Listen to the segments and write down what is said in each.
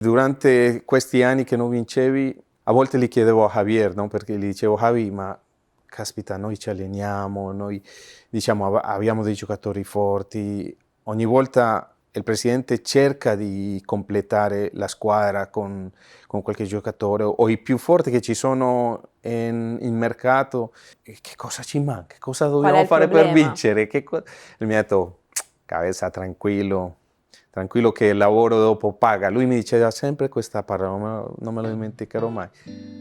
Durante questi anni che non vincevi, a volte li chiedevo a Javier, no? Perché gli dicevo, Javi, ma caspita, noi ci alleniamo, noi diciamo abbiamo dei giocatori forti, ogni volta il presidente cerca di completare la squadra con qualche giocatore o i più forti che ci sono in mercato, e che cosa ci manca? Cosa Qual è dobbiamo il fare per problema? vincere? E mi ha detto, cabeza, tranquillo, tranquillo che il lavoro dopo paga. Lui mi diceva sempre questa parola, non me lo dimenticherò mai.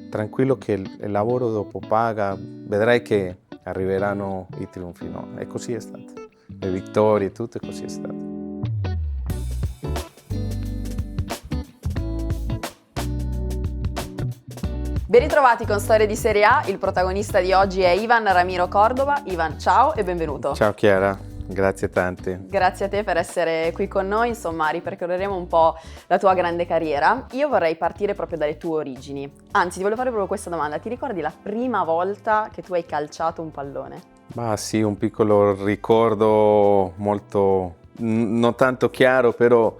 Tranquillo che il lavoro dopo paga, vedrai che arriveranno i trionfi. No, e così è stato. Le vittorie, tutto e così è stato. Ben ritrovati con Storie di Serie A, il protagonista di oggi è Ivan Ramiro Cordova. Ivan, ciao e benvenuto. Ciao Chiara, grazie tante. Grazie a te per essere qui con noi, insomma ripercorreremo un po' la tua grande carriera. Io vorrei partire proprio dalle tue origini, anzi ti voglio fare proprio questa domanda: ti ricordi la prima volta che tu hai calciato un pallone? Ma sì, un piccolo ricordo molto, non tanto chiaro, però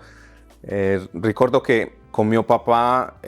ricordo che con mio papà,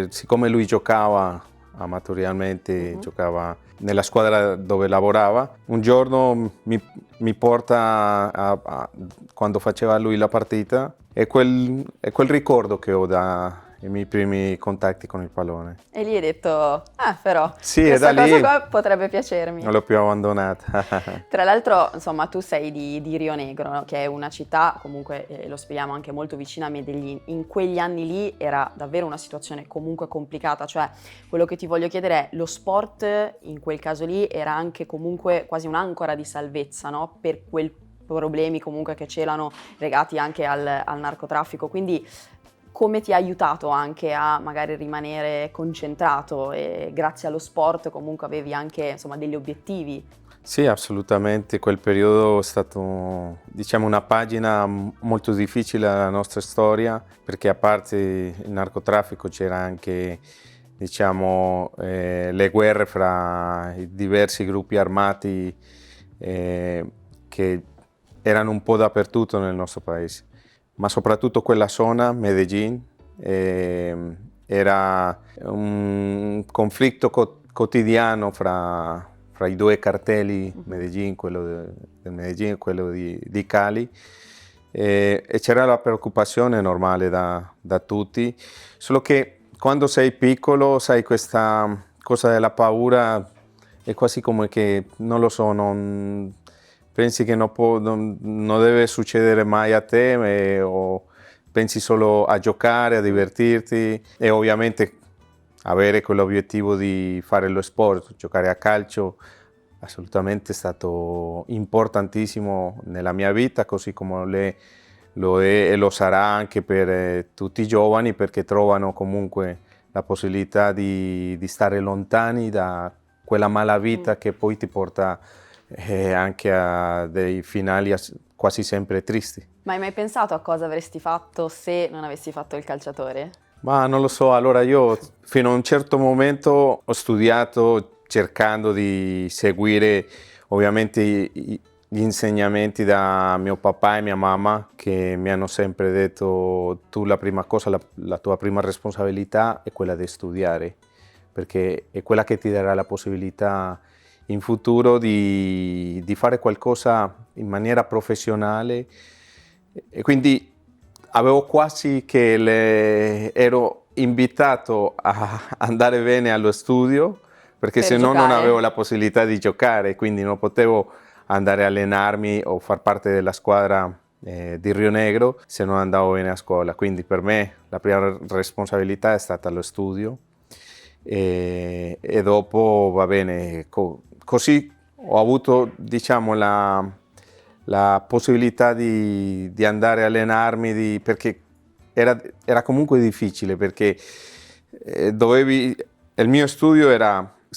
siccome lui giocava amatorialmente, giocava nella squadra dove lavorava, un giorno mi porta quando faceva lui la partita, è quel ricordo che ho dai miei primi contatti con il pallone. E lì hai detto, però, Sì, e da questa cosa lì qua potrebbe piacermi. non l'ho più abbandonata. Tra l'altro, insomma, tu sei di Rio Negro, no? Che è una città, comunque, lo spieghiamo, anche molto vicina a Medellin. In quegli anni lì era davvero una situazione comunque complicata, cioè quello che ti voglio chiedere è, lo sport in quel caso lì era anche comunque quasi un'ancora di salvezza, no? Per quei problemi comunque che c'erano legati anche al narcotraffico, quindi come ti ha aiutato anche a magari rimanere concentrato e grazie allo sport comunque avevi anche insomma degli obiettivi? Sì, assolutamente, quel periodo è stato, diciamo, una pagina molto difficile della nostra storia, perché a parte il narcotraffico c'era anche, diciamo, le guerre fra i diversi gruppi armati che erano un po' dappertutto nel nostro paese, ma soprattutto quella zona, Medellin, era un conflitto quotidiano fra i due cartelli, Medellin, quello del Medellin e quello di Cali, e c'era la preoccupazione normale da tutti, solo che quando sei piccolo sai questa cosa della paura, è quasi come che, non lo so, pensi che non deve succedere mai a te, o pensi solo a giocare, a divertirti e ovviamente avere quell'obiettivo di fare lo sport, giocare a calcio, assolutamente è stato importantissimo nella mia vita, così come lo è e lo sarà anche per tutti i giovani, perché trovano comunque la possibilità di stare lontani da quella malavita che poi ti porta anche a dei finali quasi sempre tristi. Ma hai mai pensato a cosa avresti fatto se non avessi fatto il calciatore? Ma non lo so, allora io fino a un certo momento ho studiato cercando di seguire ovviamente gli insegnamenti da mio papà e mia mamma, che mi hanno sempre detto: tu la prima cosa, la tua prima responsabilità è quella di studiare, perché è quella che ti darà la possibilità in futuro di fare qualcosa in maniera professionale. E quindi avevo quasi che ero invitato a andare bene allo studio, perché Per se no non avevo giocare? la possibilità di giocare, quindi non potevo andare a allenarmi o far parte della squadra di Rio Negro se non andavo bene a scuola. Quindi per me la prima responsabilità è stata lo studio, e dopo va bene, così ho avuto, diciamo, la possibilità di andare a allenarmi, perché era comunque difficile, perché il mio studio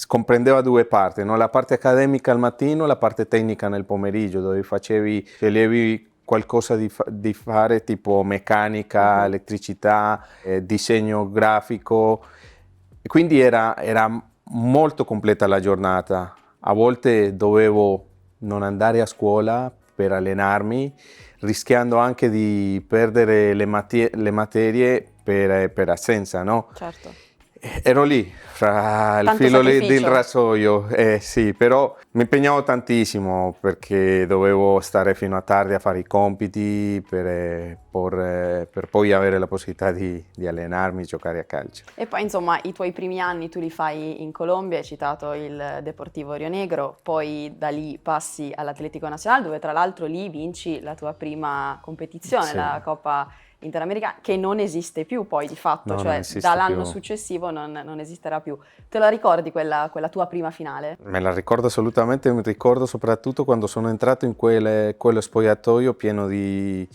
comprendeva due parti, no? La parte accademica al mattino e la parte tecnica nel pomeriggio, dove sceglievi qualcosa di fare tipo meccanica, elettricità, disegno grafico, e quindi era molto completa la giornata. A volte dovevo non andare a scuola per allenarmi, rischiando anche di perdere le materie per assenza, no? Certo. Ero lì, fra il Tanto filo del sacrificio. rasoio, sì, però mi impegnavo tantissimo perché dovevo stare fino a tardi a fare i compiti per poi avere la possibilità di allenarmi, giocare a calcio. E poi insomma i tuoi primi anni tu li fai in Colombia, hai citato il Deportivo Rionegro, poi da lì passi all'Atletico Nazionale dove tra l'altro lì vinci la tua prima competizione, Sì. la Coppa Interamericana, che non esiste più poi di fatto, No, non cioè esiste dall'anno più. successivo non esisterà più. Te la ricordi quella tua prima finale? Me la ricordo assolutamente, mi ricordo soprattutto quando sono entrato in quello spogliatoio pieno di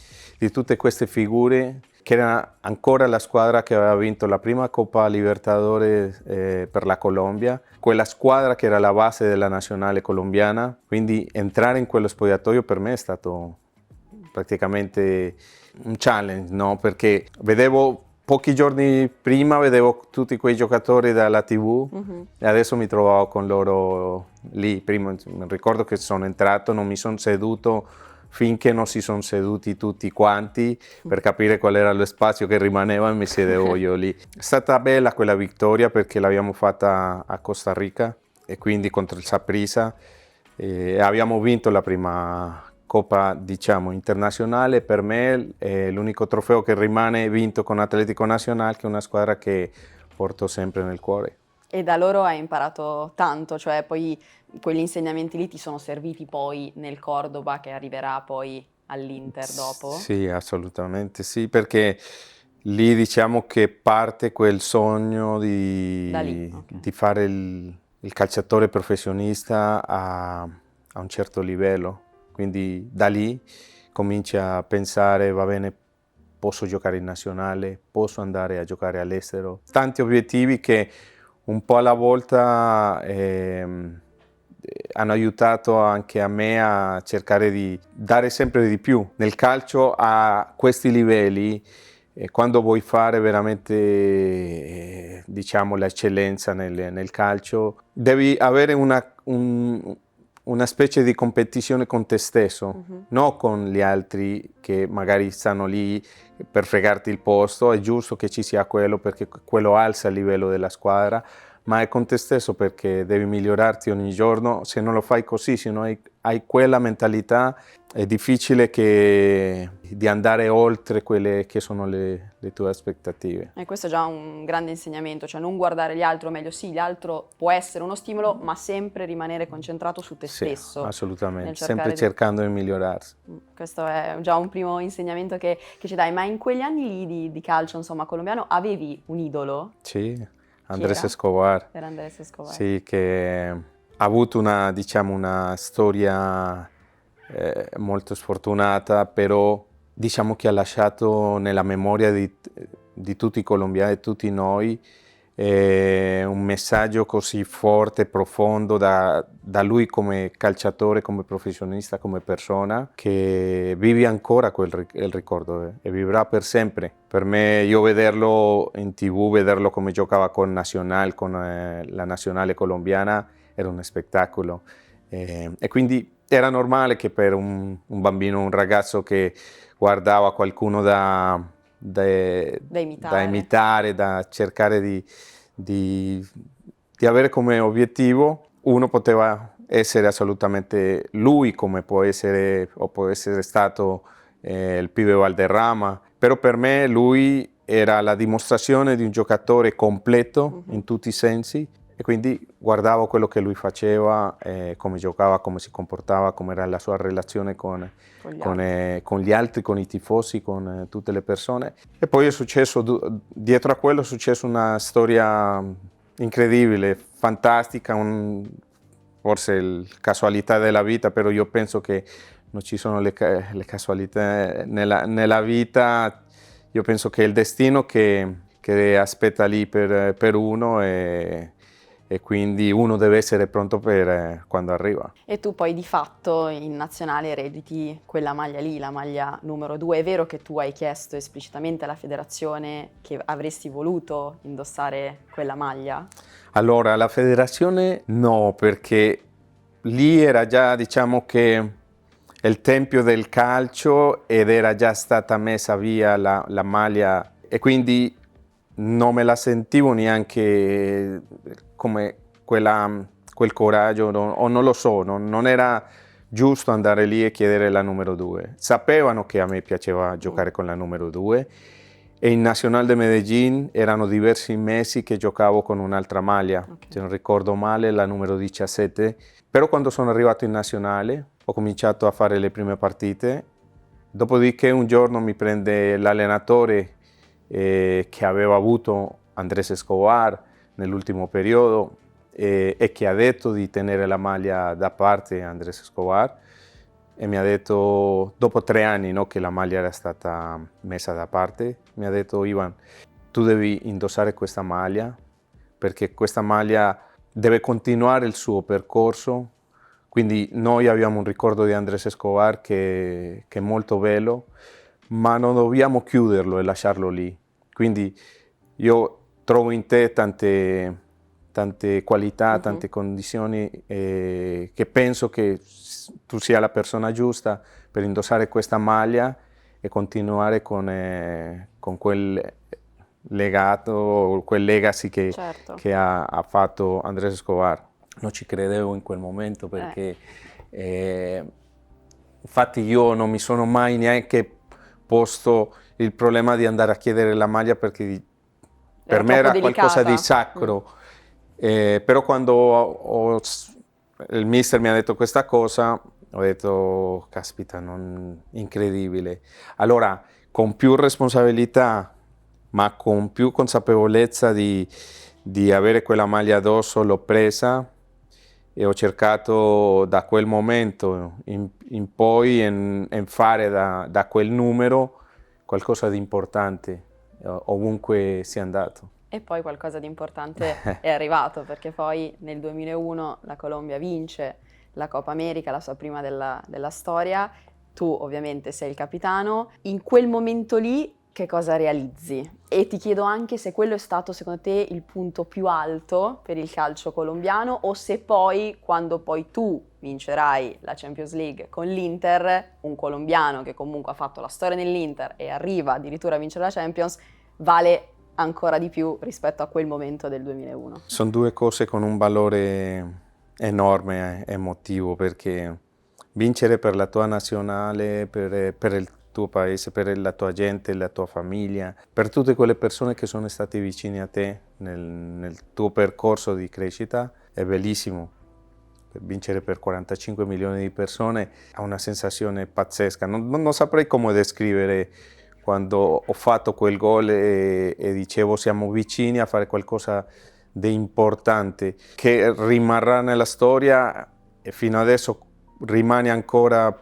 tutte queste figure, che era ancora la squadra che aveva vinto la prima Coppa Libertadores per la Colombia, quella squadra che era la base della nazionale colombiana, quindi entrare in quello spogliatoio per me è stato praticamente un challenge, no? Perché pochi giorni prima vedevo tutti quei giocatori dalla TV e adesso mi trovavo con loro lì. Prima mi ricordo che sono entrato, non mi sono seduto finché non si sono seduti tutti quanti per capire qual era lo spazio che rimaneva e mi sedevo io lì. È stata bella quella vittoria perché l'abbiamo fatta a Costa Rica e quindi contro il Saprissa e abbiamo vinto la prima Coppa, diciamo, internazionale. Per me è l'unico trofeo che rimane vinto con Atletico Nacional, che è una squadra che porto sempre nel cuore. E da loro hai imparato tanto, cioè poi quegli insegnamenti lì ti sono serviti poi nel Cordoba che arriverà poi all'Inter dopo? Sì, assolutamente sì, perché lì diciamo che parte quel sogno Da lì, di, ok. di fare il calciatore professionista a un certo livello. Quindi da lì cominci a pensare, va bene, posso giocare in nazionale, posso andare a giocare all'estero. Tanti obiettivi che un po' alla volta hanno aiutato anche a me a cercare di dare sempre di più. Nel calcio a questi livelli, quando vuoi fare veramente diciamo, l'eccellenza nel calcio, devi avere una specie di competizione con te stesso, non con gli altri che magari stanno lì per fregarti il posto. È giusto che ci sia quello perché quello alza il livello della squadra, ma è con te stesso perché devi migliorarti ogni giorno. Se non lo fai così, se non hai quella mentalità, è difficile di andare oltre quelle che sono le tue aspettative. E questo è già un grande insegnamento, cioè non guardare gli altri, o meglio sì, l'altro può essere uno stimolo, ma sempre rimanere concentrato su te Sì, stesso. assolutamente, Nel sempre cercare cercando di migliorarsi. Questo è già un primo insegnamento che ci dai, ma in quegli anni lì di calcio, insomma, colombiano, avevi un idolo? Sì, Chi Andrés era? Escobar. Era Andrés Escobar. Sì, che ha avuto una storia molto sfortunata, però diciamo che ha lasciato nella memoria di tutti i colombiani, di tutti noi, un messaggio così forte e profondo da lui come calciatore, come professionista, come persona, che vive ancora il ricordo e vivrà per sempre. Per me, io vederlo in TV, vederlo come giocava con Nacional, con la nazionale colombiana, era un spettacolo. E quindi era normale che per un bambino, un ragazzo che guardava qualcuno da imitare, da cercare di avere come obiettivo, uno poteva essere assolutamente lui, come può essere o può essere stato il Pibe Valderrama, però per me lui era la dimostrazione di un giocatore completo in tutti i sensi. E quindi guardavo quello che lui faceva, come giocava, come si comportava, come era la sua relazione con gli altri, con i tifosi, con tutte le persone. E poi è successo, dietro a quello è successa una storia incredibile, fantastica, forse casualità della vita, però io penso che non ci sono le casualità nella vita. Io penso che è il destino che aspetta lì per uno e quindi uno deve essere pronto per quando arriva. E tu poi di fatto in nazionale erediti quella maglia lì, la maglia numero 2. È vero che tu hai chiesto esplicitamente alla federazione che avresti voluto indossare quella maglia? Allora, la federazione no, perché lì era già, diciamo che il tempio del calcio ed era già stata messa via la maglia e quindi non me la sentivo neanche come quel coraggio, o non lo so, non era giusto andare lì e chiedere la numero 2. Sapevano che a me piaceva giocare con la numero 2 e in Nacional de Medellín erano diversi mesi che giocavo con un'altra maglia, Ok. se non ricordo male la numero 17, però quando sono arrivato in Nazionale ho cominciato a fare le prime partite, dopodiché un giorno mi prende l'allenatore che aveva avuto Andrés Escobar nell'ultimo periodo e che ha detto di tenere la maglia da parte Andrés Escobar e mi ha detto, dopo 3 anni, no, che la maglia era stata messa da parte, mi ha detto: Ivan, tu devi indossare questa maglia perché questa maglia deve continuare il suo percorso. Quindi noi abbiamo un ricordo di Andrés Escobar che è molto bello, ma non dobbiamo chiuderlo e lasciarlo lì. Quindi io trovo in te tante qualità, tante condizioni che penso che tu sia la persona giusta per indossare questa maglia e continuare con quel legato, quel legacy Certo. che ha fatto Andrés Escobar. Non ci credevo in quel momento perché infatti io non mi sono mai neanche posto il problema di andare a chiedere la maglia perché per Era me troppo era qualcosa di delicata. sacro. Però quando il mister mi ha detto questa cosa, ho detto, caspita, incredibile. Allora, con più responsabilità, ma con più consapevolezza di avere quella maglia addosso, l'ho presa e ho cercato da quel momento in poi in fare da quel numero qualcosa di importante, ovunque sia andato. E poi qualcosa di importante è arrivato, perché poi nel 2001 la Colombia vince la Coppa America, la sua prima della storia. Tu ovviamente sei il capitano. In quel momento lì che cosa realizzi? E ti chiedo anche se quello è stato secondo te il punto più alto per il calcio colombiano o se poi, quando poi tu vincerai la Champions League con l'Inter, un colombiano che comunque ha fatto la storia nell'Inter e arriva addirittura a vincere la Champions, vale ancora di più rispetto a quel momento del 2001. Sono due cose con un valore enorme, emotivo, perché vincere per la tua nazionale, per il tuo paese, per la tua gente, la tua famiglia, per tutte quelle persone che sono state vicine a te nel tuo percorso di crescita, è bellissimo. Vincere per 45 milioni di persone ha una sensazione pazzesca. Non saprei come descrivere quando ho fatto quel gol e dicevo siamo vicini a fare qualcosa di importante che rimarrà nella storia e fino adesso rimane ancora,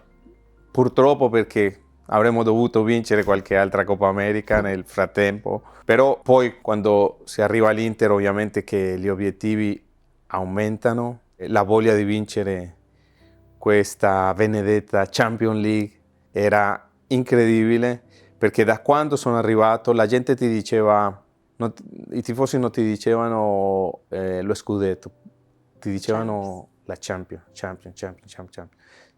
purtroppo, perché avremmo dovuto vincere qualche altra Coppa America nel frattempo, però poi quando si arriva all'Inter ovviamente che gli obiettivi aumentano, la voglia di vincere questa benedetta Champions League era incredibile perché da quando sono arrivato la gente ti diceva, i tifosi non ti dicevano lo scudetto, ti dicevano la Champions.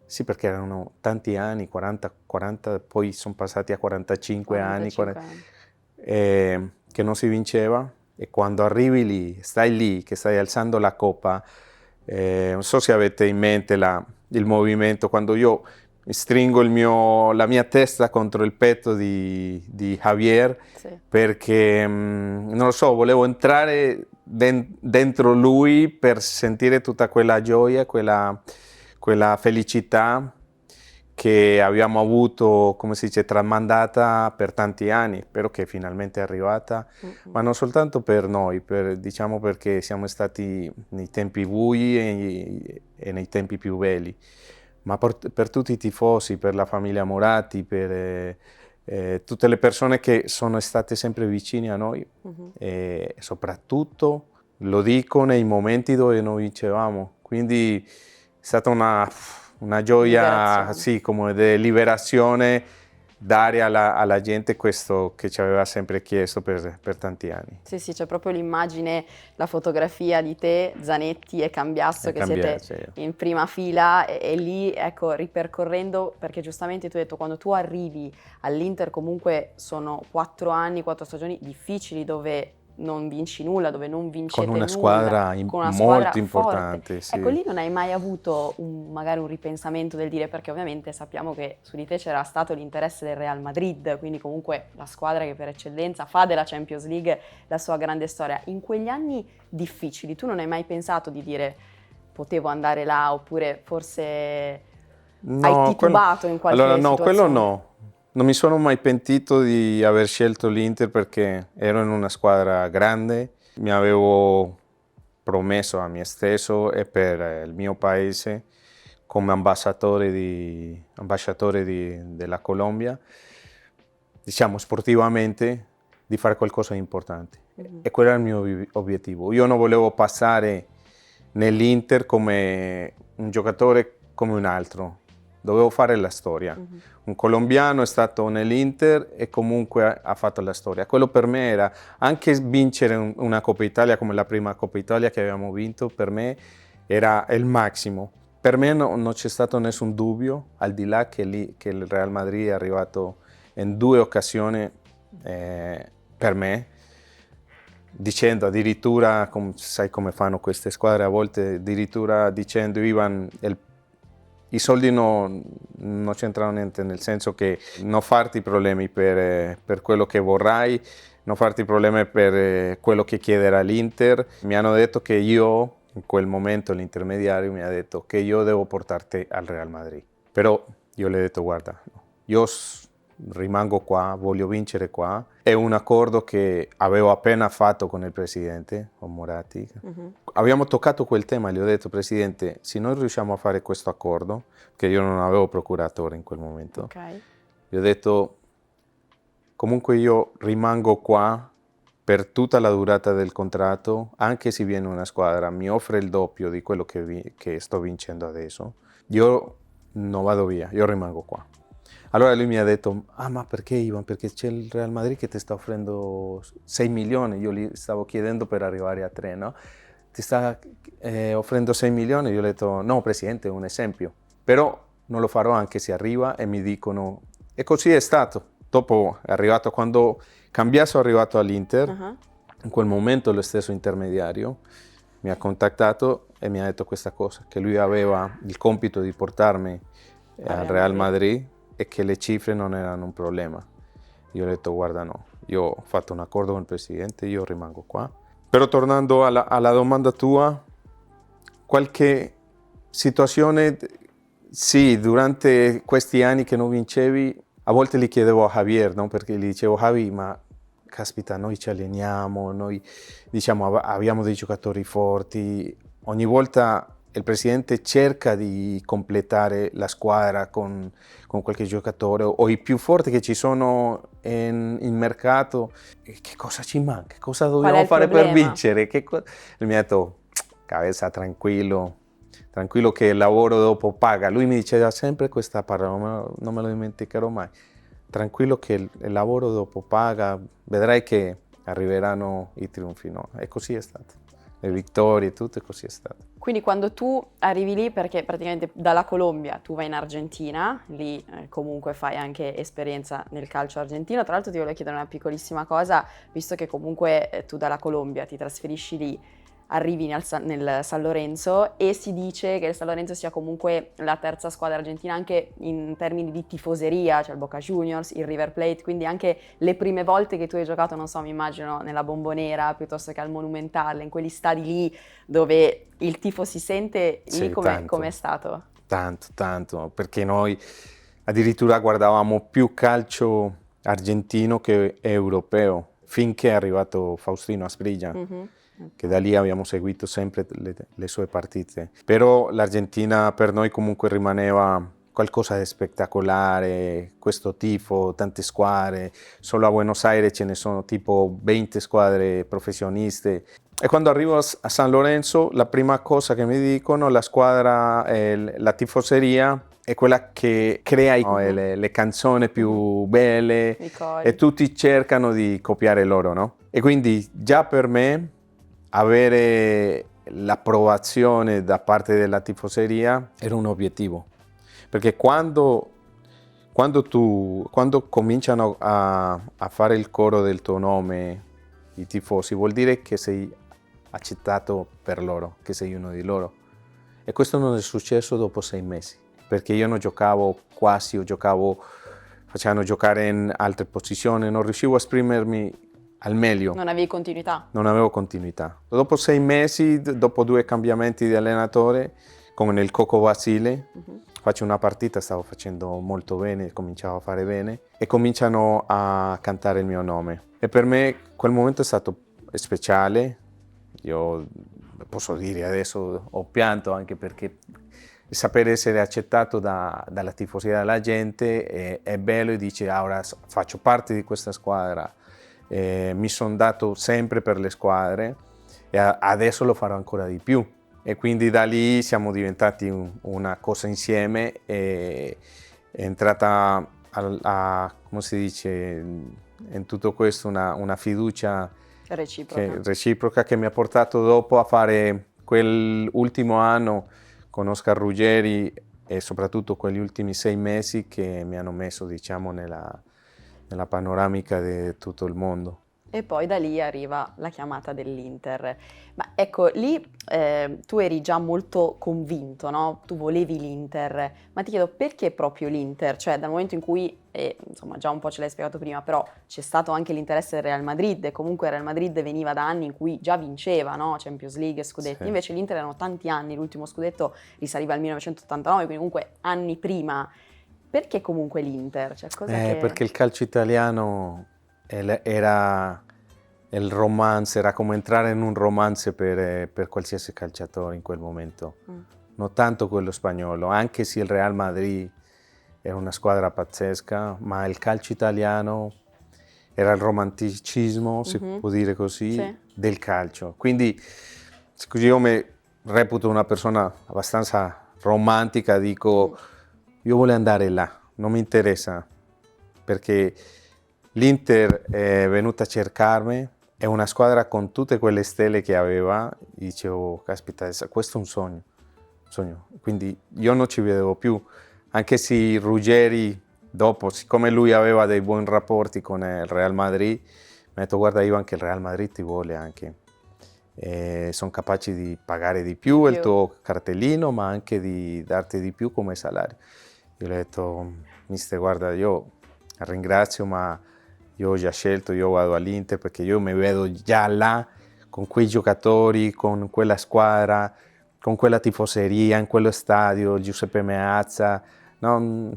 Sì, perché erano tanti anni, 40, poi sono passati a 45 anni, 45 anni. Che non si vinceva e quando arrivi lì, che stai alzando la coppa, non so se avete in mente il movimento, quando io stringo la mia testa contro il petto di Javier, Sì. perché non lo so, volevo entrare dentro lui per sentire tutta quella gioia, quella felicità che abbiamo avuto, come si dice, tramandata per tanti anni, però che finalmente è arrivata, ma non soltanto per noi, diciamo perché siamo stati nei tempi bui e nei tempi più belli, ma per tutti i tifosi, per la famiglia Moratti, per tutte le persone che sono state sempre vicine a noi e soprattutto lo dico nei momenti dove noi vincevamo, quindi è stata una gioia, Liberazione. sì, come di liberazione dare alla gente questo che ci aveva sempre chiesto per tanti anni. Sì, sì, c'è proprio l'immagine, la fotografia di te, Zanetti e Cambiasso che siete in prima fila e lì, ecco, ripercorrendo, perché giustamente tu hai detto, quando tu arrivi all'Inter comunque sono 4 anni, 4 stagioni difficili dove non vinci nulla, dove non vincete con una nulla, squadra con una molto squadra importante. forte. Sì. Ecco, lì non hai mai avuto magari un ripensamento del dire, perché ovviamente sappiamo che su di te c'era stato l'interesse del Real Madrid, quindi comunque la squadra che per eccellenza fa della Champions League la sua grande storia. In quegli anni difficili tu non hai mai pensato di dire potevo andare là, oppure forse hai titubato in qualche situazione? No, quello no. Non mi sono mai pentito di aver scelto l'Inter perché ero in una squadra grande, mi avevo promesso a me stesso e per il mio paese come ambasciatore della Colombia, diciamo sportivamente, di fare qualcosa di importante. E quello era il mio obiettivo. Io non volevo passare nell'Inter come un giocatore come un altro. Dovevo fare la storia. Un colombiano è stato nell'Inter e comunque ha fatto la storia. Quello per me era anche vincere una Coppa Italia come la prima Coppa Italia che abbiamo vinto, per me era il massimo. Per me non c'è stato nessun dubbio, al di là che il Real Madrid è arrivato in 2 occasioni per me, dicendo addirittura, sai come fanno queste squadre a volte, addirittura dicendo Ivan, i soldi non c'entrano niente, nel senso che non farti problemi per quello che vorrai, non farti problemi per quello che chiederà l'Inter. Mi hanno detto che io, in quel momento l'intermediario mi ha detto che io devo portarti al Real Madrid. Però io le ho detto guarda, io rimango qua, voglio vincere qua. È un accordo che avevo appena fatto con il presidente, con Moratti. Abbiamo toccato quel tema, gli ho detto presidente, se noi riusciamo a fare questo accordo, che io non avevo procuratore in quel momento, gli ho detto comunque io rimango qua per tutta la durata del contratto, anche se viene una squadra, mi offre il doppio di quello che sto vincendo adesso, io non vado via, io rimango qua. Allora lui mi ha detto, ma perché Ivan? Perché c'è il Real Madrid che ti sta offrendo 6 milioni, io gli stavo chiedendo per arrivare a 3, no? Ti sta offrendo 6 milioni, io ho detto, no Presidente, è un esempio, però non lo farò anche se arriva e mi dicono, e così è stato. Dopo è arrivato, quando Cambiasso è arrivato all'Inter, in quel momento lo stesso intermediario mi ha contattato e mi ha detto questa cosa, che lui aveva il compito di portarmi al Real Madrid e che le cifre non erano un problema. Io ho detto guarda no, io ho fatto un accordo con il presidente, io rimango qua. Però tornando alla domanda tua, qualche situazione, sì, durante questi anni che non vincevi, a volte gli chiedevo a Javier, no? Perché gli dicevo Javi, ma caspita, noi ci alleniamo, noi diciamo abbiamo dei giocatori forti, ogni volta il presidente cerca di completare la squadra con qualche giocatore o i più forti che ci sono in mercato. Che cosa ci manca? Cosa dobbiamo fare per vincere? E mi ha detto, cabeza, tranquillo che il lavoro dopo paga. Lui mi diceva sempre questa parola, non me lo dimenticherò mai. Tranquillo che il lavoro dopo paga, vedrai che arriveranno i trionfi. No? E così è stato. Le vittorie, tutto, e così è stato. Quindi quando tu arrivi lì, perché praticamente dalla Colombia tu vai in Argentina, lì comunque fai anche esperienza nel calcio argentino. Tra l'altro ti volevo chiedere una piccolissima cosa, visto che comunque tu dalla Colombia ti trasferisci lì, arrivi nel San Lorenzo e si dice che il San Lorenzo sia comunque la terza squadra argentina anche in termini di tifoseria, cioè il Boca Juniors, il River Plate, quindi anche le prime volte che tu hai giocato, non so, mi immagino nella Bombonera piuttosto che al Monumental, in quegli stadi lì dove il tifo si sente, lì com'è stato? Tanto, perché noi addirittura guardavamo più calcio argentino che europeo, finché è arrivato Faustino Asprilla. Che da lì abbiamo seguito sempre le sue partite. Però l'Argentina per noi comunque rimaneva qualcosa di spettacolare, questo tifo, tante squadre, solo a Buenos Aires ce ne sono tipo 20 squadre professioniste. E quando arrivo a San Lorenzo, la prima cosa che mi dicono, la squadra, la tifoseria è quella che crea le canzoni più belle e tutti cercano di copiare loro, no? E quindi già per me avere l'approvazione da parte della tifoseria era un obiettivo, perché quando cominciano a fare il coro del tuo nome i tifosi, vuol dire che sei accettato per loro, che sei uno di loro. E questo non è successo dopo 6 mesi, perché io non giocavo quasi, facevano giocare in altre posizioni, non riuscivo a esprimermi al meglio. Non avevi continuità? Non avevo continuità. Dopo 6 mesi, dopo 2 cambiamenti di allenatore, come nel Coco Basile, faccio una partita, stavo facendo molto bene, cominciavo a fare bene, e cominciano a cantare il mio nome. E per me quel momento è stato speciale. Io posso dire adesso ho pianto anche perché sapere essere accettato dalla tifoseria della gente è bello e dice ora faccio parte di questa squadra, mi sono dato sempre per le squadre e adesso lo farò ancora di più. E quindi da lì siamo diventati una cosa insieme e è entrata come si dice, in tutto questo una fiducia reciproca che mi ha portato dopo a fare quell'ultimo anno con Oscar Ruggeri e soprattutto quegli ultimi 6 mesi che mi hanno messo, diciamo, nella panoramica di tutto il mondo. E poi da lì arriva la chiamata dell'Inter. Ma ecco, lì tu eri già molto convinto, no? Tu volevi l'Inter, ma ti chiedo perché proprio l'Inter? Cioè dal momento in cui, insomma già un po' ce l'hai spiegato prima, però c'è stato anche l'interesse del Real Madrid e comunque il Real Madrid veniva da anni in cui già vinceva, no? Champions League, scudetti, sì. Invece l'Inter erano tanti anni, l'ultimo scudetto risaliva al 1989, quindi comunque anni prima. Perché comunque l'Inter? Cioè, Perché il calcio italiano era il romance, era come entrare in un romance per qualsiasi calciatore in quel momento, non tanto quello spagnolo, anche se il Real Madrid era una squadra pazzesca, ma il calcio italiano era il romanticismo, si può dire così, sì, del calcio. Quindi io mi reputo una persona abbastanza romantica, dico io voglio andare là, non mi interessa, perché l'Inter è venuta a cercarmi, è una squadra con tutte quelle stelle che aveva, dicevo, caspita, questo è un sogno, quindi io non ci vedevo più, anche se Ruggeri dopo, siccome lui aveva dei buoni rapporti con il Real Madrid, mi ha detto guarda io anche il Real Madrid ti vuole anche, sono capaci di pagare di più il tuo cartellino, ma anche di darti di più come salario. Io gli ho detto, mister, guarda, io ringrazio, ma io ho già scelto, io vado all'Inter perché io mi vedo già là, con quei giocatori, con quella squadra, con quella tifoseria, in quello stadio, Giuseppe Meazza. No,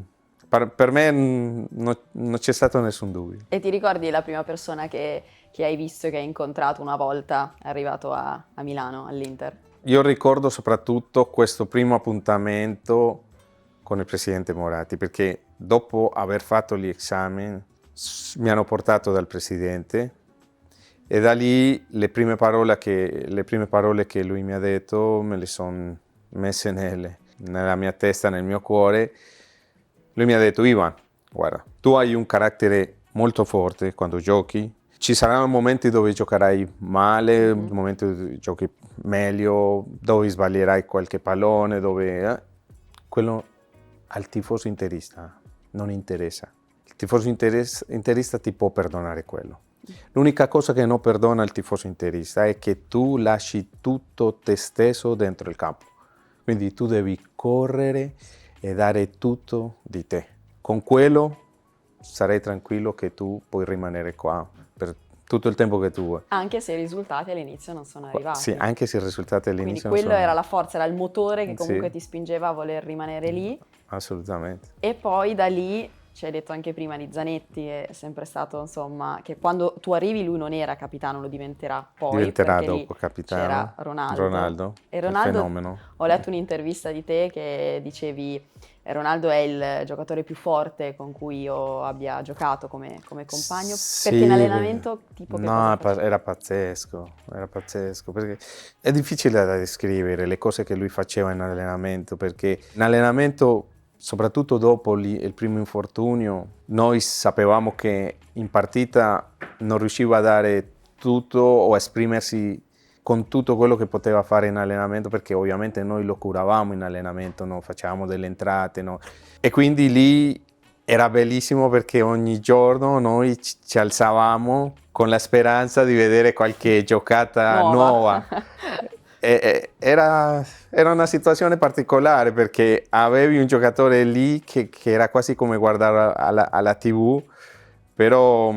per me non c'è stato nessun dubbio. E ti ricordi la prima persona che hai visto e che hai incontrato una volta arrivato a Milano, all'Inter? Io ricordo soprattutto questo primo appuntamento con il presidente Moratti, perché dopo aver fatto gli esami mi hanno portato dal presidente e da lì le prime parole che lui mi ha detto me le sono messe nella mia testa, nel mio cuore. Lui mi ha detto, Ivan, guarda, tu hai un carattere molto forte quando giochi, ci saranno momenti dove giocherai male, momenti dove giochi meglio, dove sbaglierai qualche pallone, quello al tifoso interista non interessa. Il tifoso interista ti può perdonare quello. L'unica cosa che non perdona il tifoso interista è che tu lasci tutto te stesso dentro il campo. Quindi tu devi correre e dare tutto di te. Con quello sarai tranquillo che tu puoi rimanere qua per tutto il tempo che tu vuoi. Anche se i risultati all'inizio non sono arrivati. Sì, anche se i risultati all'inizio non sono arrivati. Quindi quello era la forza, era il motore che comunque ti spingeva a voler rimanere lì. Assolutamente. E poi da lì, ci hai detto anche prima di Zanetti, è sempre stato insomma che quando tu arrivi lui non era capitano, lo diventerà poi. Diventerà dopo capitano. C'era Ronaldo. E Ronaldo, fenomeno. Ho letto un'intervista di te che dicevi Ronaldo è il giocatore più forte con cui io abbia giocato come compagno, sì, perché in allenamento tipo che no, era pazzesco, perché è difficile da descrivere le cose che lui faceva in allenamento, perché in allenamento soprattutto dopo il primo infortunio, noi sapevamo che in partita non riusciva a dare tutto o a esprimersi con tutto quello che poteva fare in allenamento, perché ovviamente noi lo curavamo in allenamento, no? Facevamo delle entrate, no? E quindi lì era bellissimo perché ogni giorno noi ci alzavamo con la speranza di vedere qualche giocata nuova. Era una situazione particolare perché avevi un giocatore lì che era quasi come guardare alla TV, però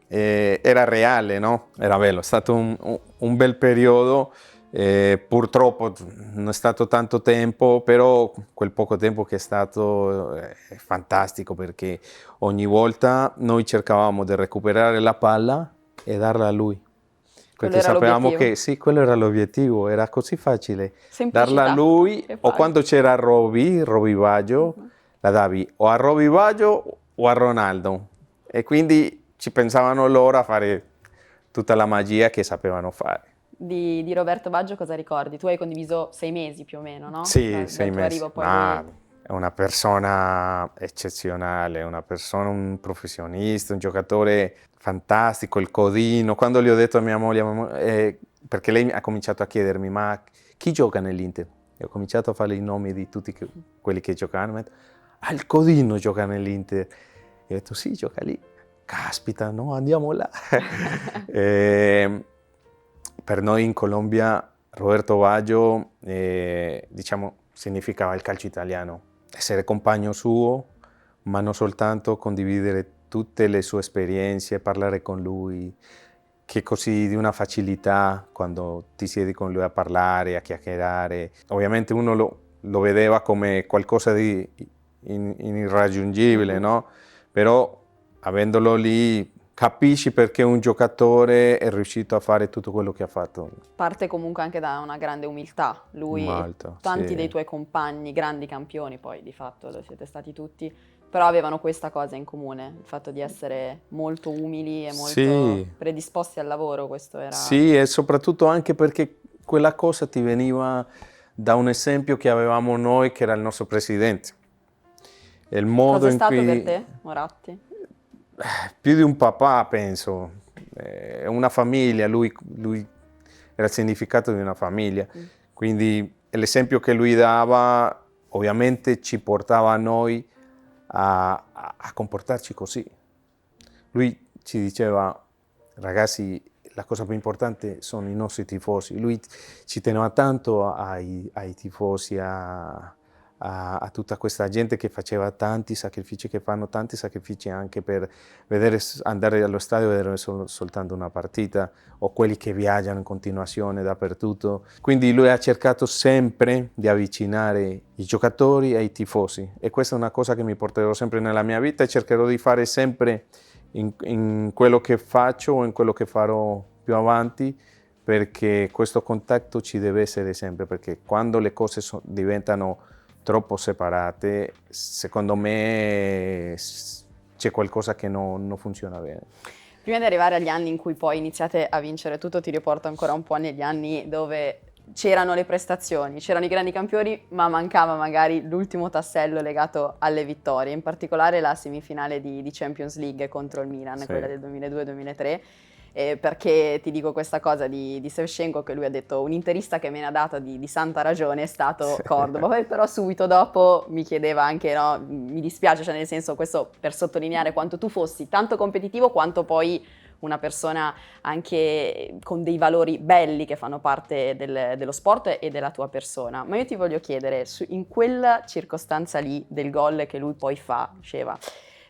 era reale, no? Era bello, è stato un bel periodo. Purtroppo non è stato tanto tempo, però quel poco tempo che è stato è fantastico perché ogni volta noi cercavamo di recuperare la palla e darla a lui. Perché sapevamo che sì, quello era l'obiettivo, era così facile. Semplicità. Darla a lui o quando c'era Roby Baggio, la davi o a Roby Baggio o a Ronaldo. E quindi ci pensavano loro a fare tutta la magia che sapevano fare. Di Roberto Baggio cosa ricordi? Tu hai condiviso 6 mesi più o meno, no? Sì, 6 mesi. È una persona eccezionale, un professionista, un giocatore fantastico, il codino. Quando gli ho detto a mia moglie, perché lei ha cominciato a chiedermi, ma chi gioca nell'Inter? E ho cominciato a fare i nomi di tutti quelli che giocavano. Il codino gioca nell'Inter. E ho detto, sì, gioca lì. Caspita, no, andiamo là. Per noi in Colombia Roberto Baggio, diciamo, significava il calcio italiano. Essere compagno suo, ma non soltanto condividere tutte le sue esperienze, parlare con lui, che così di una facilità quando ti siedi con lui a parlare, a chiacchierare. Ovviamente uno lo vedeva come qualcosa di irraggiungibile, no? Però avendolo lì capisci perché un giocatore è riuscito a fare tutto quello che ha fatto. Parte comunque anche da una grande umiltà. Lui Molto, e tanti sì. dei tuoi compagni, grandi campioni, poi di fatto lo siete stati tutti, però avevano questa cosa in comune, il fatto di essere molto umili e molto predisposti al lavoro, questo era... Sì, e soprattutto anche perché quella cosa ti veniva da un esempio che avevamo noi, che era il nostro presidente. Il modo Cosa è in stato cui... per te, Moratti? Più di un papà, penso. Una famiglia, lui era il significato di una famiglia. Quindi l'esempio che lui dava ovviamente ci portava a noi a comportarci così. Lui ci diceva, ragazzi, la cosa più importante sono i nostri tifosi. Lui ci teneva tanto ai tifosi, a tutta questa gente che faceva tanti sacrifici, che fanno tanti sacrifici anche per andare allo stadio e vedere soltanto una partita, o quelli che viaggiano in continuazione dappertutto. Quindi lui ha cercato sempre di avvicinare i giocatori ai tifosi, e questa è una cosa che mi porterò sempre nella mia vita e cercherò di fare sempre in quello che faccio o in quello che farò più avanti, perché questo contatto ci deve essere sempre, perché quando le cose diventano troppo separate, secondo me c'è qualcosa che non funziona bene. Prima di arrivare agli anni in cui poi iniziate a vincere tutto, ti riporto ancora un po' negli anni dove c'erano le prestazioni, c'erano i grandi campioni, ma mancava magari l'ultimo tassello legato alle vittorie, in particolare la semifinale di Champions League contro il Milan, quella del 2002-2003. Perché ti dico questa cosa di Shevchenko, che lui ha detto un interista che me ne ha dato di santa ragione è stato Cordoba. Poi però subito dopo mi chiedeva anche, no, mi dispiace, cioè nel senso, questo per sottolineare quanto tu fossi tanto competitivo quanto poi una persona anche con dei valori belli che fanno parte dello sport e della tua persona. Ma io ti voglio chiedere, in quella circostanza lì del gol che lui poi fa, Sheva,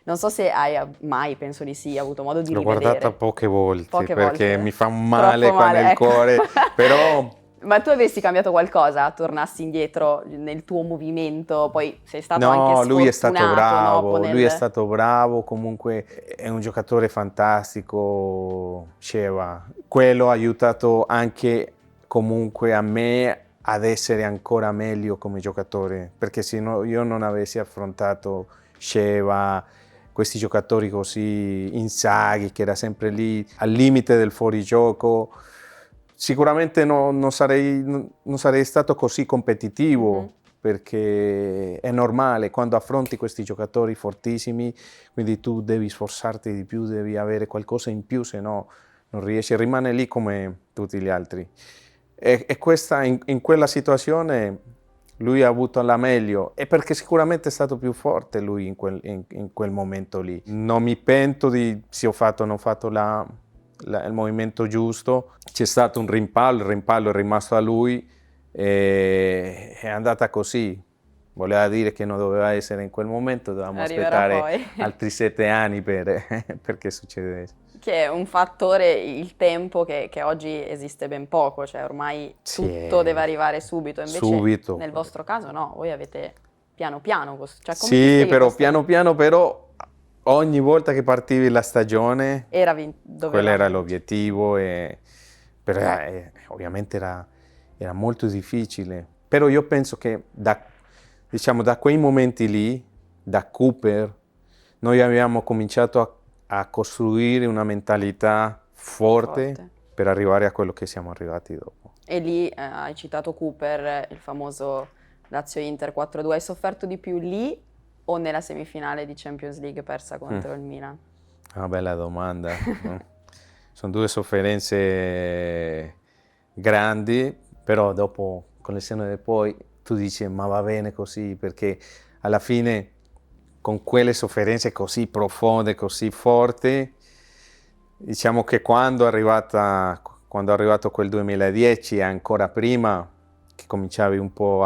non so se hai mai, penso di sì, avuto modo di rivedere. L'ho guardata poche volte, perché volte. mi fa male qua nel ecco. cuore, però... Ma tu avessi cambiato qualcosa, tornassi indietro nel tuo movimento, poi sei stato anche sfortunato. No, lui è stato bravo, no, lui è stato bravo, comunque è un giocatore fantastico, Sheva. Quello ha aiutato anche comunque a me ad essere ancora meglio come giocatore, perché se no io non avessi affrontato Sheva, questi giocatori così, Inzaghi che era sempre lì al limite del fuorigioco, sicuramente non sarei stato così competitivo, perché è normale quando affronti questi giocatori fortissimi, quindi tu devi sforzarti di più, devi avere qualcosa in più, se no non riesci, rimane lì come tutti gli altri. E questa, in quella situazione lui ha avuto la meglio, e perché sicuramente è stato più forte lui in quel momento lì. Non mi pento di se ho fatto o non ho fatto il movimento giusto, c'è stato un rimpallo, il rimpallo è rimasto a lui e è andata così. Voleva dire che non doveva essere in quel momento, dovevamo Arriverà aspettare poi. altri 7 anni perché succedesse. Che è un fattore, il tempo, che oggi esiste ben poco, cioè ormai Sì, tutto deve arrivare subito, invece subito. nel vostro caso no, voi avete piano piano, cioè come ti Sì, spieghi però questo? piano piano, però ogni volta che partivi la stagione, quello era Dovevamo vincere. l'obiettivo, però ovviamente era molto difficile. Però io penso che diciamo, da quei momenti lì, da Cooper, noi abbiamo cominciato a costruire una mentalità forte Forte. per arrivare a quello che siamo arrivati dopo. E lì hai citato Cooper, il famoso Lazio-Inter 4-2, hai sofferto di più lì o nella semifinale di Champions League persa contro il Milan? Una bella domanda. No? Sono due sofferenze grandi, però dopo, con il senno del poi, tu dici ma va bene così, perché alla fine con quelle sofferenze così profonde, così forti, diciamo che quando è arrivato quel 2010 e ancora prima, che cominciavi un po'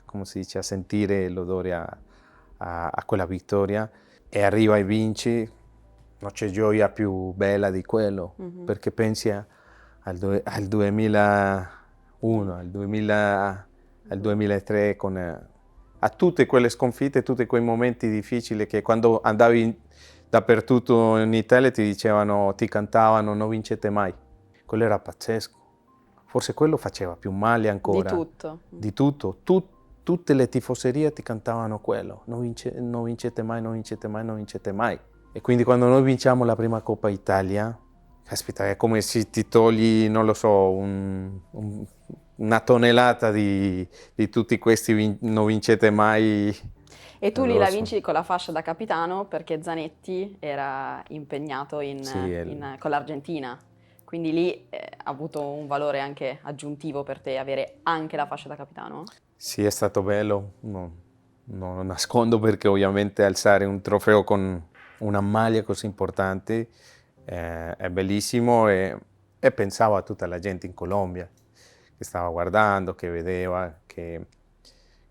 come si dice, a sentire l'odore a quella vittoria, e arriva e vinci, non c'è gioia più bella di quello, perché pensi al 2001, al 2003, a tutte quelle sconfitte, tutti quei momenti difficili che quando andavi dappertutto in Italia ti dicevano, ti cantavano, non vincete mai. Quello era pazzesco. Forse quello faceva più male ancora. Di tutto. Di tutto. Tutte le tifoserie ti cantavano quello. Non vincete mai, non vincete mai, non vincete mai. E quindi quando noi vinciamo la prima Coppa Italia, caspita, è come se ti togli, non lo so, una tonnellata di tutti questi non vincete mai. E tu lì la addosso. vinci con la fascia da capitano perché Zanetti era impegnato Sì, con l'Argentina, quindi lì ha avuto un valore anche aggiuntivo per te avere anche la fascia da capitano? sì, è stato bello, non lo nascondo, perché ovviamente alzare un trofeo con una maglia così importante è bellissimo, e pensavo a tutta la gente in Colombia che stava guardando, che vedeva che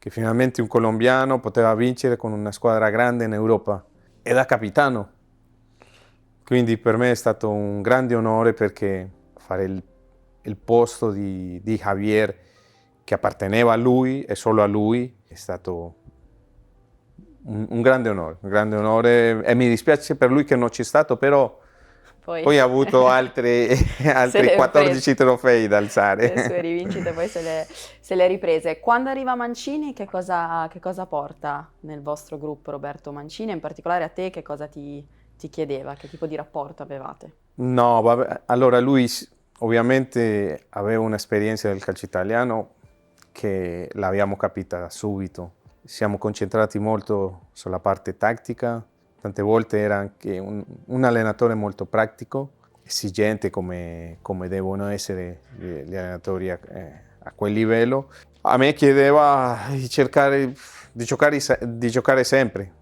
finalmente un colombiano poteva vincere con una squadra grande in Europa e da capitano. Quindi per me è stato un grande onore, perché fare il posto di Javier, che apparteneva a lui e solo a lui, è stato un grande onore, e mi dispiace per lui che non c'è stato, però poi ha avuto altri Se le è prese. 14 trofei da Le sue alzare. rivincite poi se le riprese. Quando arriva Mancini, che cosa porta nel vostro gruppo Roberto Mancini? In particolare a te che cosa ti chiedeva? Che tipo di rapporto avevate? No, vabbè, allora lui ovviamente aveva un'esperienza del calcio italiano che l'abbiamo capita subito. Siamo concentrati molto sulla parte tattica, tante volte era anche un allenatore molto pratico, esigente come devono essere gli allenatori a quel livello. A me chiedeva di cercare di giocare sempre.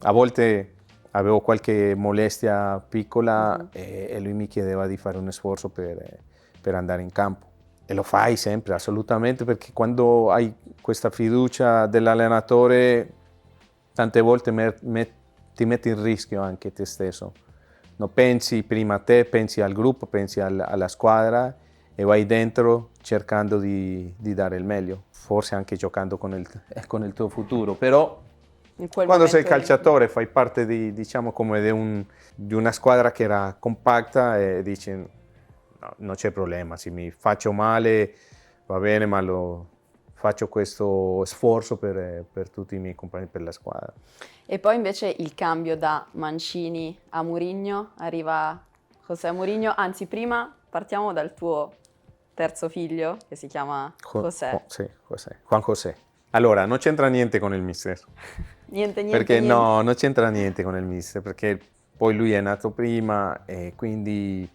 A volte avevo qualche molestia piccola e lui mi chiedeva di fare un sforzo per andare in campo. E lo fai sempre, assolutamente, perché quando hai questa fiducia dell'allenatore, tante volte ti metti in rischio anche te stesso. Non pensi prima a te, pensi al gruppo, pensi alla squadra, e vai dentro cercando di dare il meglio, forse anche giocando con il tuo futuro. Però In quel quando sei momento lì. calciatore fai parte diciamo, come di una squadra che era compatta, e dici no, non c'è problema, se mi faccio male va bene, ma faccio questo sforzo per tutti i miei compagni, per la squadra. E poi invece il cambio da Mancini a Mourinho, arriva José Mourinho, anzi prima partiamo dal tuo terzo figlio che si chiama José. Sì, José. Juan José. Allora, non c'entra niente con il mister. Niente, Perché niente. no, non c'entra niente con il mister, perché poi lui è nato prima e quindi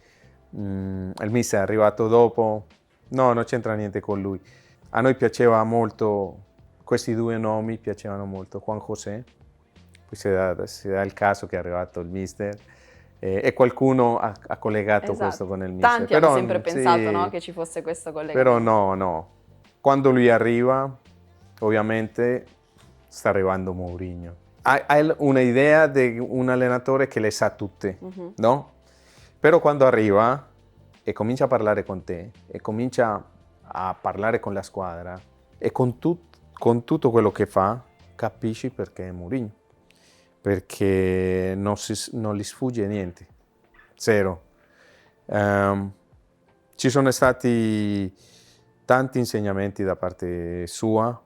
il mister è arrivato dopo. No, non c'entra niente con lui. A noi piaceva molto, questi due nomi piacevano molto, Juan José, poi si dà il caso che è arrivato il mister e qualcuno ha collegato questo Esatto. con il mister. Tanti hanno Però sempre pensato, no, sì, che ci fosse questo però collegamento. no, no. Quando lui arriva, ovviamente sta arrivando Mourinho. Hai un'idea di un allenatore che le sa tutte, Mhm. no? Però quando arriva e comincia a parlare con te e comincia a parlare con la squadra e con tutto quello che fa, capisci perché è Mourinho. Perché non gli sfugge niente. Zero. Ci sono stati tanti insegnamenti da parte sua,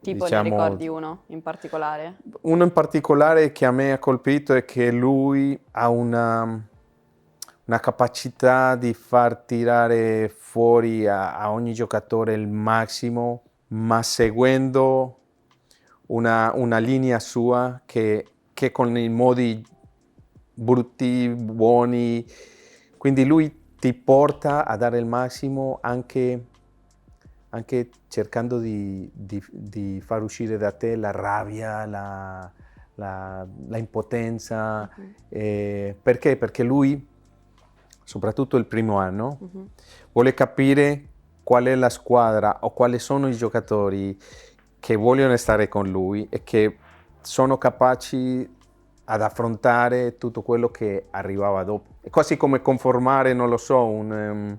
Tipo, ne diciamo, ricordi uno in particolare? uno in particolare che a me ha colpito è che lui ha una capacità di far tirare fuori a ogni giocatore il massimo, ma seguendo una linea sua che con i modi brutti, buoni, quindi lui ti porta a dare il massimo anche cercando di far uscire da te la rabbia, la impotenza. Perché? Perché lui, soprattutto il primo anno, vuole capire qual è la squadra o quali sono i giocatori che vogliono stare con lui e che sono capaci ad affrontare tutto quello che arrivava dopo. È quasi come conformare, non lo so, un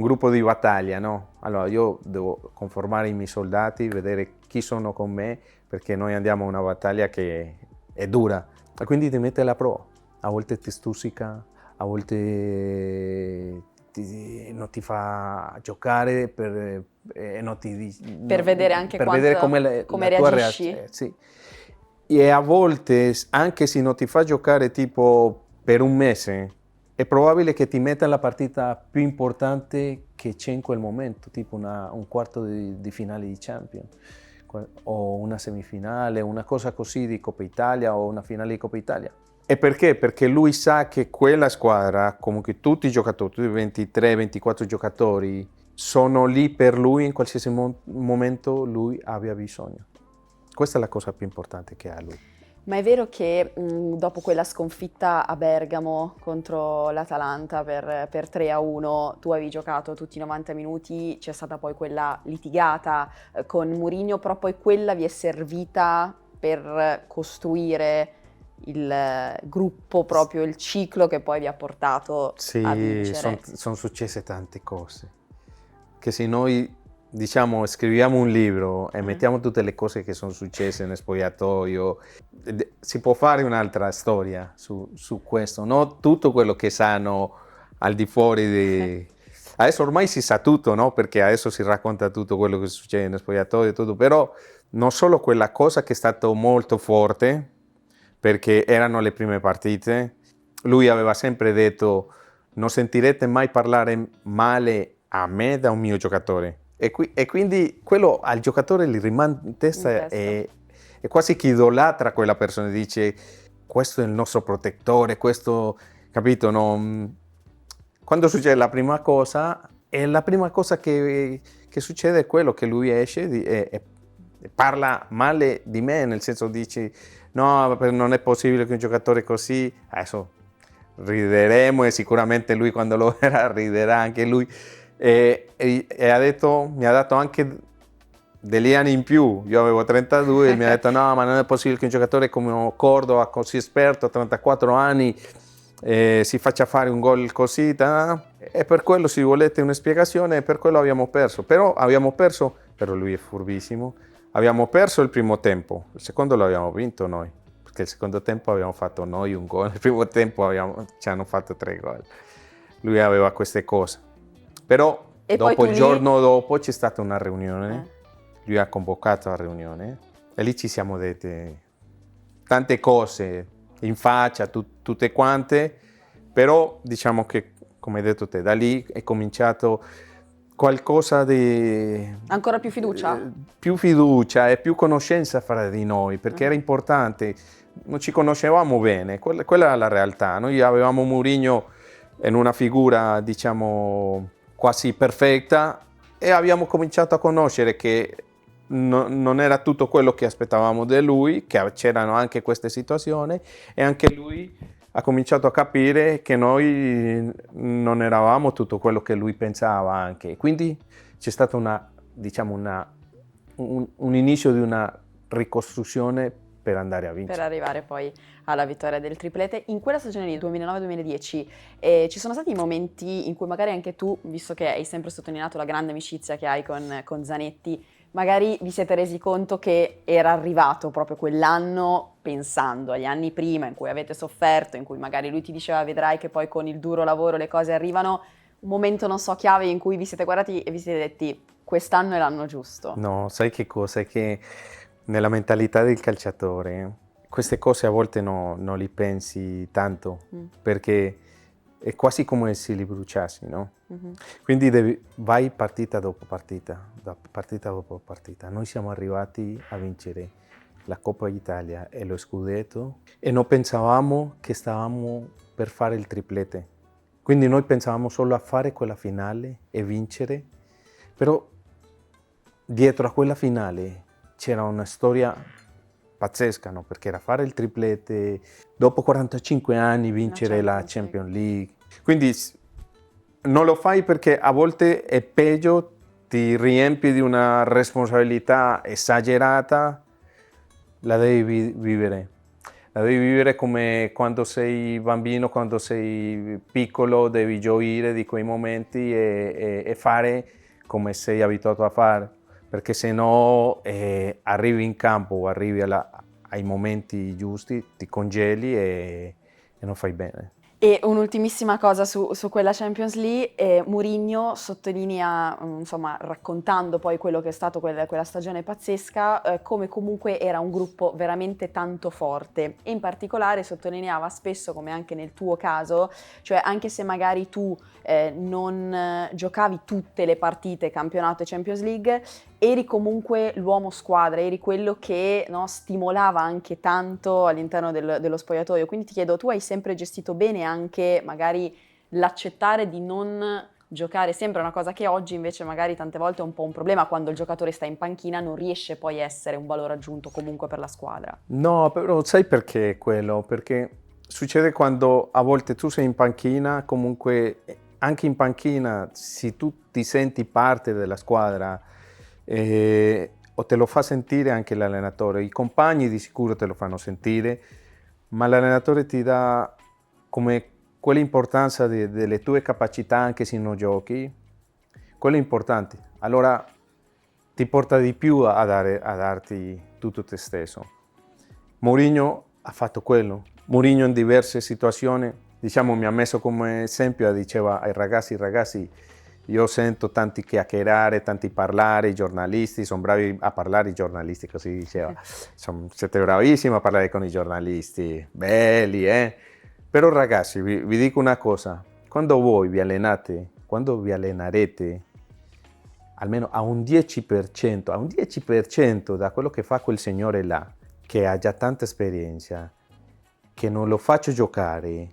gruppo di battaglia, no? Allora io devo conformare i miei soldati, vedere chi sono con me, perché noi andiamo a una battaglia che è dura e quindi ti mette alla prova. A volte ti stuzzica, a volte non ti fa giocare non Per vedere anche per vedere come come la tua reagisci. reazione. Sì. E a volte, anche se non ti fa giocare tipo per un mese, è probabile che ti metta la partita più importante che c'è in quel momento, tipo un quarto di finale di Champions, o una semifinale, una cosa così di Coppa Italia o una finale di Coppa Italia. E perché? Perché lui sa che quella squadra, comunque tutti i giocatori, tutti i 23-24 giocatori, sono lì per lui in qualsiasi momento lui abbia bisogno. Questa è la cosa più importante che ha lui. Ma è vero che dopo quella sconfitta a Bergamo contro l'Atalanta per 3-1, tu avevi giocato tutti i 90 minuti, c'è stata poi quella litigata con Mourinho, però poi quella vi è servita per costruire il gruppo, proprio il ciclo che poi vi ha portato a Sì, vincere. sono successe tante cose. Che se noi, diciamo, scriviamo un libro e mettiamo tutte le cose che sono successe nel spogliatoio, si può fare un'altra storia su questo, no? Tutto quello che sanno al di fuori di... Adesso ormai si sa tutto, no? Perché adesso si racconta tutto quello che succede nel spogliatoio e tutto, però non solo quella cosa che è stata molto forte, perché erano le prime partite, lui aveva sempre detto non sentirete mai parlare male a me da un mio giocatore. E quindi quello al giocatore gli rimane in testa e quasi che idolatra quella persona, dice questo è il nostro protettore, questo, capito? No? Quando succede la prima cosa, e la prima cosa che succede è quello che lui esce e parla male di me, nel senso dice no, non è possibile che un giocatore così, adesso rideremo e sicuramente lui quando lo verrà riderà anche lui e ha detto, mi ha dato anche degli anni in più, io avevo 32 e mi ha detto no, ma non è possibile che un giocatore come Cordova, così esperto, a 34 anni, si faccia fare un gol così, e per quello, se volete una spiegazione, per quello abbiamo perso, però lui è furbissimo, abbiamo perso il primo tempo, il secondo lo abbiamo vinto noi, perché il secondo tempo abbiamo fatto noi un gol, il primo tempo ci hanno fatto 3 gol, lui aveva queste cose, però E poi dopo, tu il lì... giorno dopo c'è stata una riunione, lui ha convocato la riunione e lì ci siamo detti tante cose in faccia, tutte quante, però diciamo che, come hai detto te, da lì è cominciato qualcosa di... Ancora più fiducia? Più fiducia e più conoscenza fra di noi, perché era importante, non ci conoscevamo bene, quella era la realtà. Noi avevamo Mourinho in una figura, diciamo, quasi perfetta e abbiamo cominciato a conoscere che non era tutto quello che aspettavamo da lui, che c'erano anche queste situazioni e anche lui ha cominciato a capire che noi non eravamo tutto quello che lui pensava anche. Quindi c'è stato un inizio di una ricostruzione per andare a vincere. Per arrivare poi alla vittoria del triplete. In quella stagione lì, 2009-2010, ci sono stati momenti in cui magari anche tu, visto che hai sempre sottolineato la grande amicizia che hai con Zanetti, magari vi siete resi conto che era arrivato proprio quell'anno pensando agli anni prima in cui avete sofferto, in cui magari lui ti diceva vedrai che poi con il duro lavoro le cose arrivano, un momento non so chiave in cui vi siete guardati e vi siete detti quest'anno è l'anno giusto. No, sai che cosa? È che nella mentalità del calciatore queste cose a volte non li pensi tanto, perché è quasi come se li bruciassi, no? Quindi vai partita dopo partita, partita dopo partita. Noi siamo arrivati a vincere la Coppa Italia e lo Scudetto e non pensavamo che stavamo per fare il triplete. Quindi noi pensavamo solo a fare quella finale e vincere, però dietro a quella finale c'era una storia pazzesca, no? Perché era fare il triplete, dopo 45 anni vincere la Champions League. Quindi non lo fai perché a volte è peggio, ti riempi di una responsabilità esagerata, la devi vivere. La devi vivere come quando sei bambino, quando sei piccolo, devi gioire di quei momenti e fare come sei abituato a fare, perché se no arrivi in campo o arrivi ai momenti giusti, ti congeli e non fai bene. E un'ultimissima cosa su quella Champions League, Mourinho sottolinea, insomma, raccontando poi quello che è stato quella stagione pazzesca, come comunque era un gruppo veramente tanto forte e in particolare sottolineava spesso, come anche nel tuo caso, cioè anche se magari tu non giocavi tutte le partite campionato e Champions League, eri comunque l'uomo squadra, eri quello che no, stimolava anche tanto all'interno dello spogliatoio. Quindi ti chiedo, tu hai sempre gestito bene anche magari l'accettare di non giocare sempre, una cosa che oggi invece magari tante volte è un po' un problema, quando il giocatore sta in panchina non riesce poi a essere un valore aggiunto comunque per la squadra. No, però sai perché è quello? Perché succede quando a volte tu sei in panchina, comunque anche in panchina, se tu ti senti parte della squadra, o te lo fa sentire anche l'allenatore, i compagni di sicuro te lo fanno sentire, ma l'allenatore ti dà come quell'importanza delle tue capacità anche se non giochi, quello è importante, allora ti porta di più a darti tutto te stesso. Mourinho ha fatto quello, Mourinho in diverse situazioni, diciamo, mi ha messo come esempio, diceva ai ragazzi, io sento tanti chiacchierare, tanti parlare, i giornalisti, sono bravi a parlare i giornalisti, così diceva. Siete bravissimi a parlare con i giornalisti, belli, eh? Però ragazzi, vi dico una cosa, quando voi vi allenate, quando vi allenerete, almeno a un 10% da quello che fa quel signore là, che ha già tanta esperienza, che non lo faccio giocare,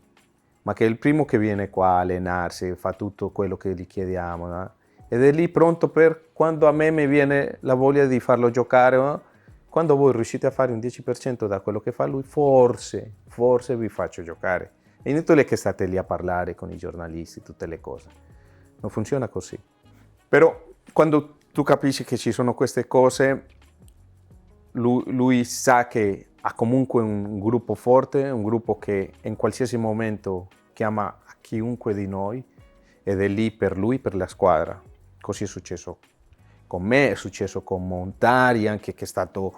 ma che è il primo che viene qua a allenarsi, fa tutto quello che gli chiediamo, no? Ed è lì pronto per quando a me mi viene la voglia di farlo giocare, no? Quando voi riuscite a fare un 10% da quello che fa lui, forse vi faccio giocare. È inutile che state lì a parlare con i giornalisti, tutte le cose. Non funziona così. Però quando tu capisci che ci sono queste cose, lui sa che ha comunque un gruppo forte, un gruppo che in qualsiasi momento chiama a chiunque di noi ed è lì per lui, per la squadra. Così è successo con me, è successo con Montari, anche che è stato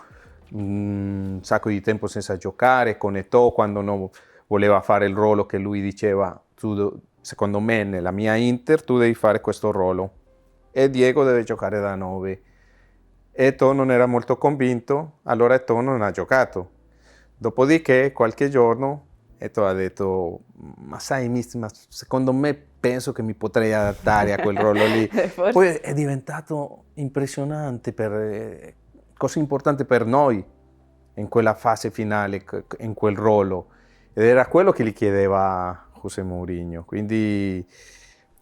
un sacco di tempo senza giocare, con Eto'o quando non voleva fare il ruolo che lui diceva, secondo me nella mia Inter tu devi fare questo ruolo e Diego deve giocare da 9. Eto'o non era molto convinto, allora Eto'o non ha giocato. Dopodiché, qualche giorno, Eto'o ha detto, ma sai, ma secondo me penso che mi potrei adattare a quel ruolo lì. Poi è diventato impressionante, così importante per noi in quella fase finale, in quel ruolo. Ed era quello che gli chiedeva José Mourinho. Quindi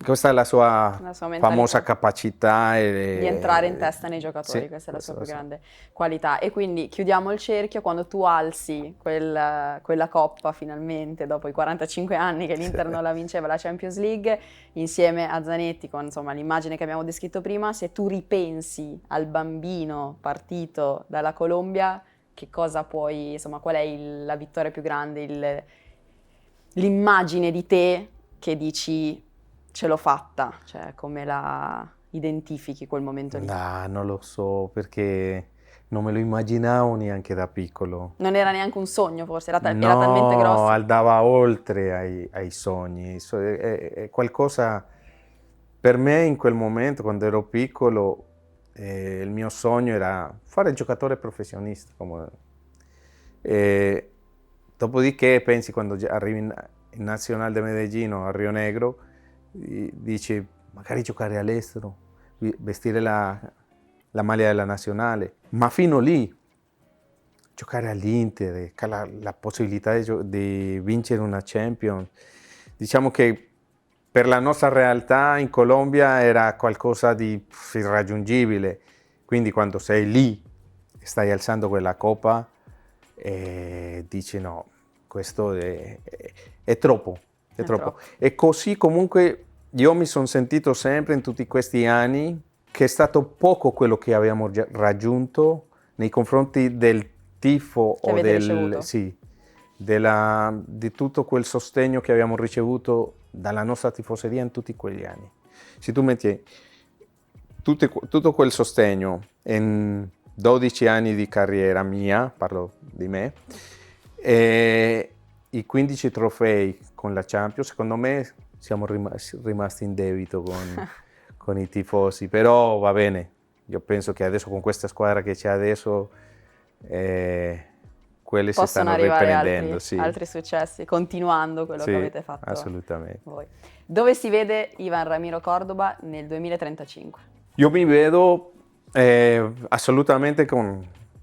questa è la sua famosa capacità di entrare in testa nei giocatori, sì, questa è la sua più grande qualità. E quindi chiudiamo il cerchio, quando tu alzi quella coppa finalmente, dopo i 45 anni che l'Inter non la vinceva, la Champions League, insieme a Zanetti, con insomma l'immagine che abbiamo descritto prima, se tu ripensi al bambino partito dalla Colombia, che cosa puoi, insomma, qual è la vittoria più grande, l'immagine di te che dici ce l'ho fatta, cioè come la identifichi quel momento lì? No, non lo so, perché non me lo immaginavo neanche da piccolo. Non era neanche un sogno forse, era No, talmente grosso? andava oltre ai sogni. È qualcosa, per me in quel momento, quando ero piccolo, il mio sogno era fare il giocatore professionista. Dopodiché pensi, quando arrivi in Nacional de Medellín o a Rio Negro, dici magari giocare all'estero, vestire la maglia della nazionale, ma fino lì giocare all'Inter, la possibilità di vincere una Champions, diciamo che per la nostra realtà in Colombia era qualcosa di irraggiungibile. Quindi quando sei lì e stai alzando quella coppa, dici no, questo è troppo. È troppo. E così comunque io mi sono sentito sempre in tutti questi anni che è stato poco quello che abbiamo raggiunto nei confronti del tifo di tutto quel sostegno che abbiamo ricevuto dalla nostra tifoseria in tutti quegli anni. Se tu metti tutto quel sostegno in 12 anni di carriera mia, parlo di me, e i 15 trofei con la Champions, secondo me siamo rimasti in debito con i tifosi, però va bene, io penso che adesso con questa squadra che c'è adesso quelle si stanno riprendendo. Altri successi, continuando quello che avete fatto assolutamente. Voi. Dove si vede Ivan Ramiro Córdoba nel 2035? Io mi vedo assolutamente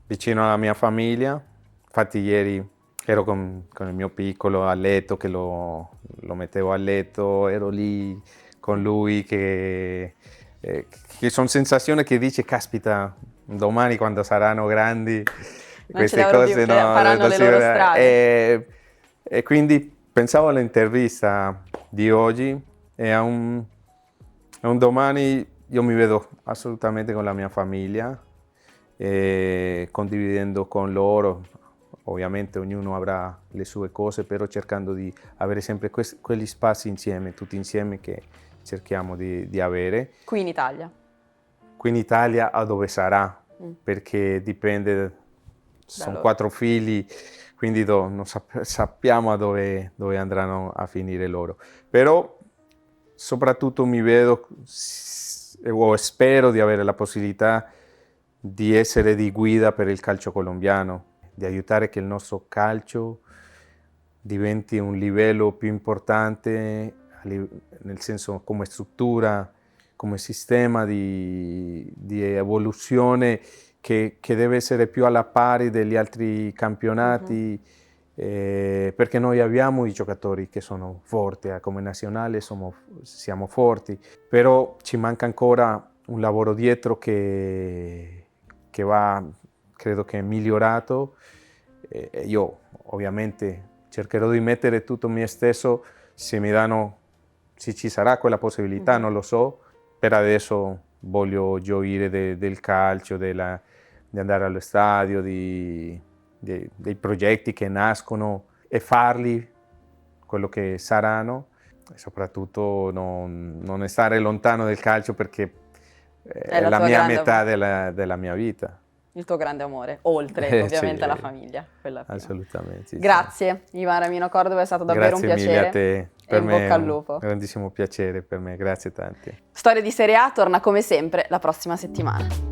vicino alla mia famiglia. Infatti ieri ero con il mio piccolo a letto, che lo mettevo a letto, ero lì con lui, che sono sensazioni che dice, caspita, domani quando saranno grandi queste cose faranno le loro strade. E quindi pensavo all'intervista di oggi e a un domani io mi vedo assolutamente con la mia famiglia, condividendo con loro. Ovviamente ognuno avrà le sue cose, però cercando di avere sempre quegli spazi insieme, tutti insieme, che cerchiamo di avere. Qui in Italia? Qui in Italia, a dove sarà, perché dipende, sono 4 figli, quindi non sappiamo a dove andranno a finire loro. Però soprattutto mi vedo, o spero di avere la possibilità di essere di guida per il calcio colombiano, di aiutare che il nostro calcio diventi un livello più importante, nel senso come struttura, come sistema di evoluzione, che deve essere più alla pari degli altri campionati, perché noi abbiamo i giocatori che sono forti, come nazionale siamo forti, però ci manca ancora un lavoro dietro che va, credo che è migliorato. Io ovviamente cercherò di mettere tutto me stesso, se ci sarà quella possibilità, non lo so. Per adesso voglio gioire del calcio, di andare allo stadio, dei progetti che nascono e farli quello che saranno, e soprattutto non stare lontano dal calcio, perché è la mia metà della mia vita. Il tuo grande amore, oltre ovviamente alla famiglia. Assolutamente. Sì, grazie, Ivan Ramiro Córdoba, è stato davvero un piacere. Grazie mille a te, per me bocca al lupo. Un grandissimo piacere per me, grazie tanti. Storia di Serie A torna come sempre la prossima settimana.